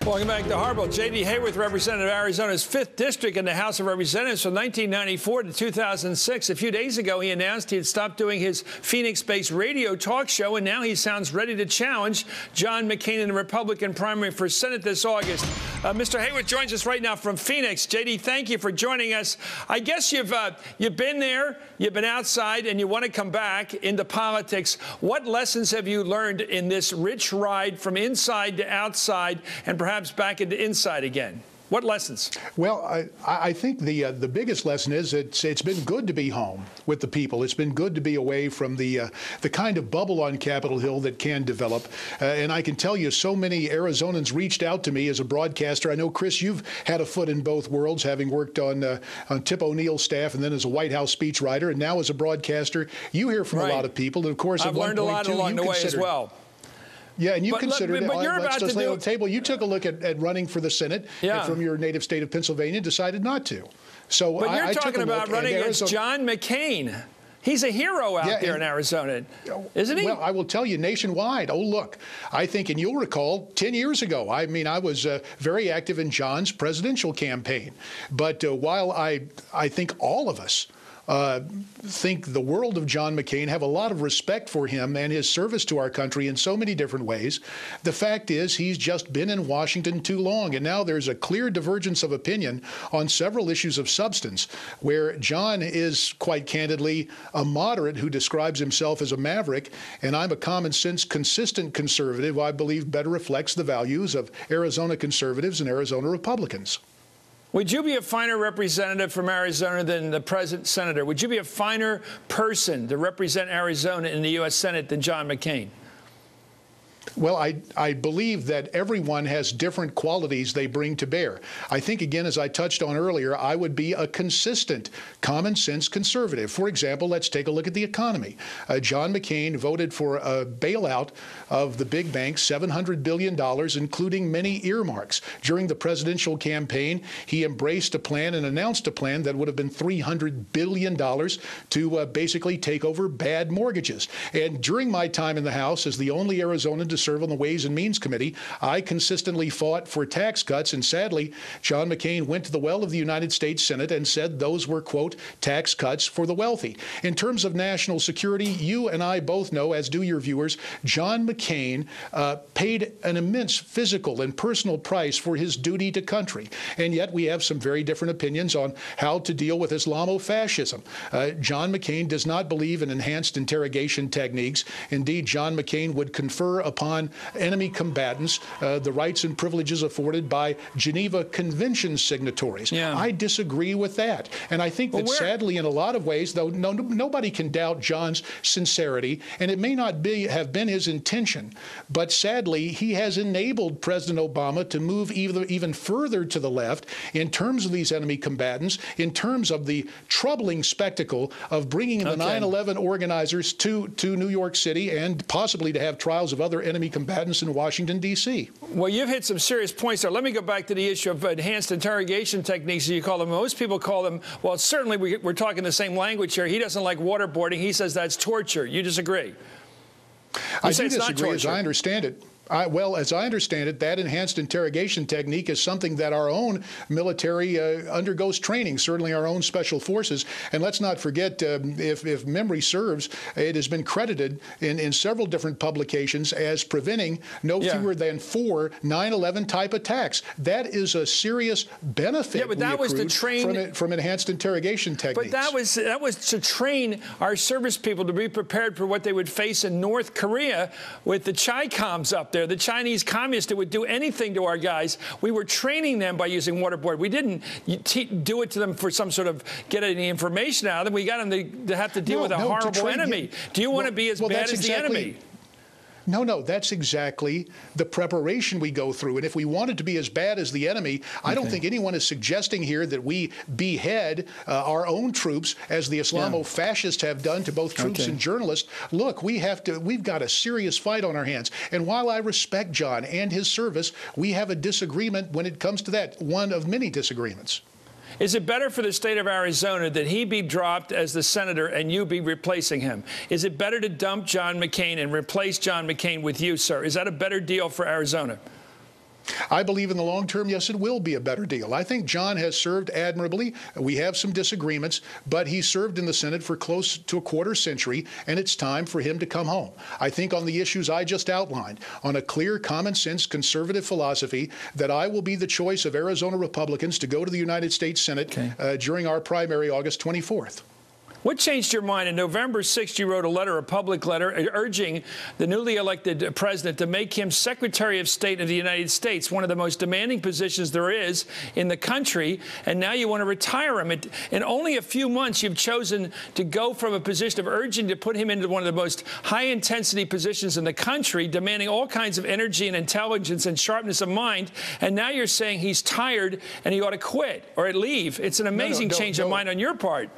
Welcome back to Harbaugh. J.D. Hayworth, representative of Arizona's 5th District in the House of Representatives from 1994 to 2006. A few days ago, he announced he had stopped doing his Phoenix-based radio talk show, and now he sounds ready to challenge John McCain in the Republican primary for Senate this August. Mr. Hayworth joins us right now from Phoenix. J.D., thank you for joining us. I guess you've been there, you've been outside, and you want to come back into politics. What lessons have you learned in this rich ride from inside to outside and perhaps back into inside again? What lessons? Well, I think the biggest lesson is it's been good to be home with the people. It's been good to be away from the kind of bubble on Capitol Hill that can develop. And I can tell you, so many Arizonans reached out to me as a broadcaster. I know, Chris, you've had a foot in both worlds, having worked on Tip O'Neill's staff and then as a White House speechwriter, and now as a broadcaster. You hear from a lot of people, and of course, I've learned a lot along the way as well. Yeah, and you considered it. Let's just lay on the table. You took a look at running for the Senate from your native state of Pennsylvania and decided not to. So but you're talking about running against John McCain. He's a hero out there in Arizona, isn't he? Well, I will tell you, nationwide. Oh, look, I think, and you'll recall, 10 years ago, I mean, I was very active in John's presidential campaign. But while I think all of us think the world of John McCain, have a lot of respect for him and his service to our country in so many different ways, the fact is he's just been in Washington too long. And now there's a clear divergence of opinion on several issues of substance, where John is, quite candidly, a moderate who describes himself as a maverick, and I'm a common sense, consistent conservative who I believe better reflects the values of Arizona conservatives and Arizona Republicans. Would you be a finer representative from Arizona than the present senator? Would you be a finer person to represent Arizona in the U.S. Senate than John McCain? Well, I believe that everyone has different qualities they bring to bear. I think, again, as I touched on earlier, I would be a consistent, common-sense conservative. For example, let's take a look at the economy. John McCain voted for a bailout of the big banks, $700 billion, including many earmarks. During the presidential campaign, he embraced a plan and announced a plan that would have been $300 billion to basically take over bad mortgages. And during my time in the House as the only Arizonan to serve on the Ways and Means Committee, I consistently fought for tax cuts, and sadly, John McCain went to the well of the United States Senate and said those were, quote, tax cuts for the wealthy. In terms of national security, you and I both know, as do your viewers, John McCain paid an immense physical and personal price for his duty to country, and yet we have some very different opinions on how to deal with Islamofascism. John McCain does not believe in enhanced interrogation techniques. Indeed, John McCain would confer upon enemy combatants the rights and privileges afforded by Geneva Convention signatories. I disagree with that. And I think that sadly, in a lot of ways, though nobody can doubt John's sincerity, and it may not have been his intention, but sadly, he has enabled President Obama to move even further to the left in terms of these enemy combatants, in terms of the troubling spectacle of bringing the 9/11 organizers to New York City and possibly to have trials of other enemy combatants in Washington, D.C. Well, you've hit some serious points there. Let me go back to the issue of enhanced interrogation techniques, as you call them. Most people call them, well, certainly we're talking the same language here. He doesn't like waterboarding. He says that's torture. You disagree? I do disagree, as I understand it. Well, as I understand it, that enhanced interrogation technique is something that our own military undergoes training, certainly our own special forces. And let's not forget, if memory serves, it has been credited in several different publications as preventing no fewer than 4 9/11 type attacks. That is a serious benefit but that was to train from enhanced interrogation techniques. But that was to train our service people to be prepared for what they would face in North Korea with the Chi-Coms up there. The Chinese communists that would do anything to our guys. We were training them by using waterboard. We didn't do it to them for some sort of get any information out of them. We got them to have to deal with a horrible enemy. Do you want to be as bad as the enemy? No, that's exactly the preparation we go through. And if we wanted to be as bad as the enemy, I don't think anyone is suggesting here that we behead our own troops, as the Islamo-fascists have done to both troops and journalists. Look, we've got a serious fight on our hands. And while I respect John and his service, we have a disagreement when it comes to that, one of many disagreements. Is it better for the state of Arizona that he be dropped as the senator and you be replacing him? Is it better to dump John McCain and replace John McCain with you, sir? Is that a better deal for Arizona? I believe in the long term, yes, it will be a better deal. I think John has served admirably. We have some disagreements, but he served in the Senate for close to a quarter century, and it's time for him to come home. I think on the issues I just outlined, on a clear, common sense, conservative philosophy, that I will be the choice of Arizona Republicans to go to the United States Senate during our primary August 24th. What changed your mind? On November 6th, you wrote a letter, a public letter, urging the newly elected president to make him Secretary of State of the United States, one of the most demanding positions there is in the country, and now you want to retire him. In only a few months, you've chosen to go from a position of urging to put him into one of the most high-intensity positions in the country, demanding all kinds of energy and intelligence and sharpness of mind, and now you're saying he's tired and he ought to quit or leave. It's an amazing change of mind on your part.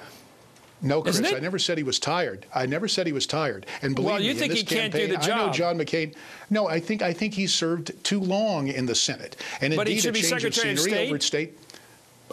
No, Chris, I never said he was tired. I never said he was tired. And believe me, you think in this he can't campaign, do the job? I know John McCain. No, I think he served too long in the Senate. And but indeed, he should be a change Secretary of scenery of State? over at State.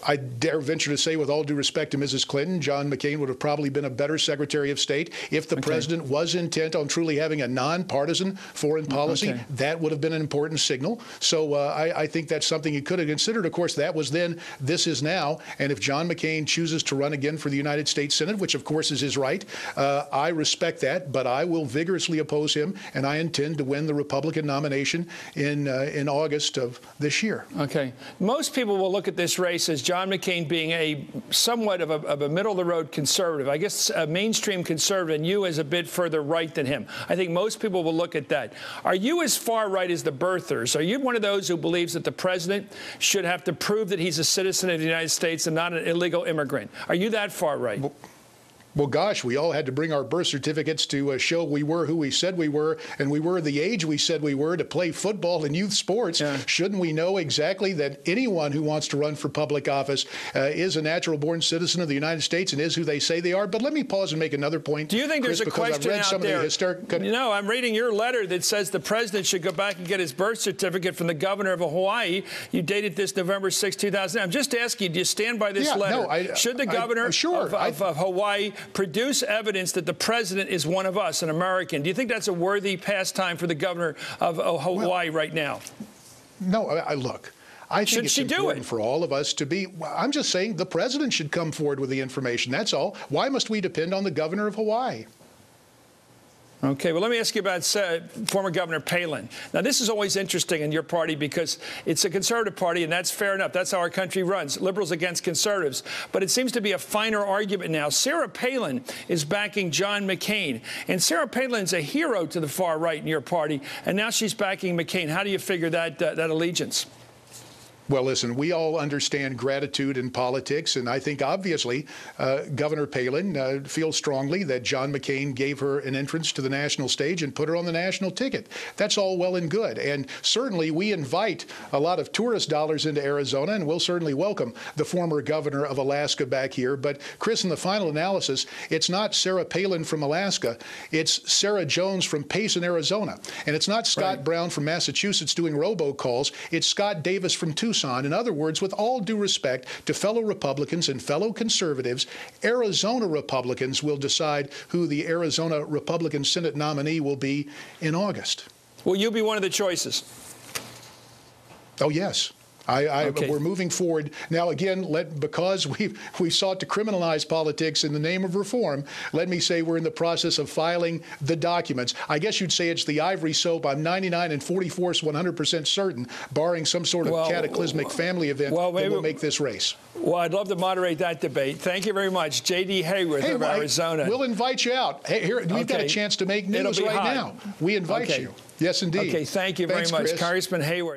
I dare venture to say, with all due respect to Mrs. Clinton, John McCain would have probably been a better Secretary of State if the president was intent on truly having a nonpartisan foreign policy. That would have been an important signal. So I think that's something he could have considered. Of course, that was then. This is now. And if John McCain chooses to run again for the United States Senate, which of course is his right, I respect that. But I will vigorously oppose him, and I intend to win the Republican nomination in August of this year. Okay. Most people will look at this race as John McCain being a somewhat of a middle-of-the-road conservative, I guess a mainstream conservative, and you as a bit further right than him. I think most people will look at that. Are you as far right as the birthers? Are you one of those who believes that the president should have to prove that he's a citizen of the United States and not an illegal immigrant? Are you that far right? Well, gosh, we all had to bring our birth certificates to show we were who we said we were, and we were the age we said we were to play football and youth sports. Shouldn't we know exactly that anyone who wants to run for public office is a natural-born citizen of the United States and is who they say they are? But let me pause and make another point. Do you think Chris, there's a question out there? You know, I'm reading your letter that says the president should go back and get his birth certificate from the governor of Hawaii. You dated this November 6, 2000. I'm just asking you, do you stand by this letter? No, should the governor of Hawaii produce evidence that the president is one of us, an American? Do you think that's a worthy pastime for the governor of Hawaii right now? No, look. I think it's important for all of us to be. I'm just saying the president should come forward with the information. That's all. Why must we depend on the governor of Hawaii? Okay, well, let me ask you about former Governor Palin. Now, this is always interesting in your party because it's a conservative party, and that's fair enough. That's how our country runs, liberals against conservatives. But it seems to be a finer argument now. Sarah Palin is backing John McCain, and Sarah Palin's a hero to the far right in your party, and now she's backing McCain. How do you figure that allegiance? Well, listen, we all understand gratitude in politics, and I think obviously Governor Palin feels strongly that John McCain gave her an entrance to the national stage and put her on the national ticket. That's all well and good. And certainly we invite a lot of tourist dollars into Arizona, and we'll certainly welcome the former governor of Alaska back here. But, Chris, in the final analysis, it's not Sarah Palin from Alaska. It's Sarah Jones from Payson, Arizona. And it's not Scott Brown from Massachusetts doing robocalls. It's Scott Davis from Tucson. In other words, with all due respect to fellow Republicans and fellow conservatives, Arizona Republicans will decide who the Arizona Republican Senate nominee will be in August. Will you be one of the choices? Oh, yes. We're moving forward. Now, again, because we sought to criminalize politics in the name of reform, let me say we're in the process of filing the documents. I guess you'd say it's the ivory soap. I'm 99 and 44 100% certain, barring some sort of cataclysmic family event, that will make this race. Well, I'd love to moderate that debate. Thank you very much. J.D. Hayworth of Arizona. We'll invite you out. Hey, here, we've got a chance to make news right now. We invite you. Yes, indeed. Okay, thank you very much. Congressman Hayworth.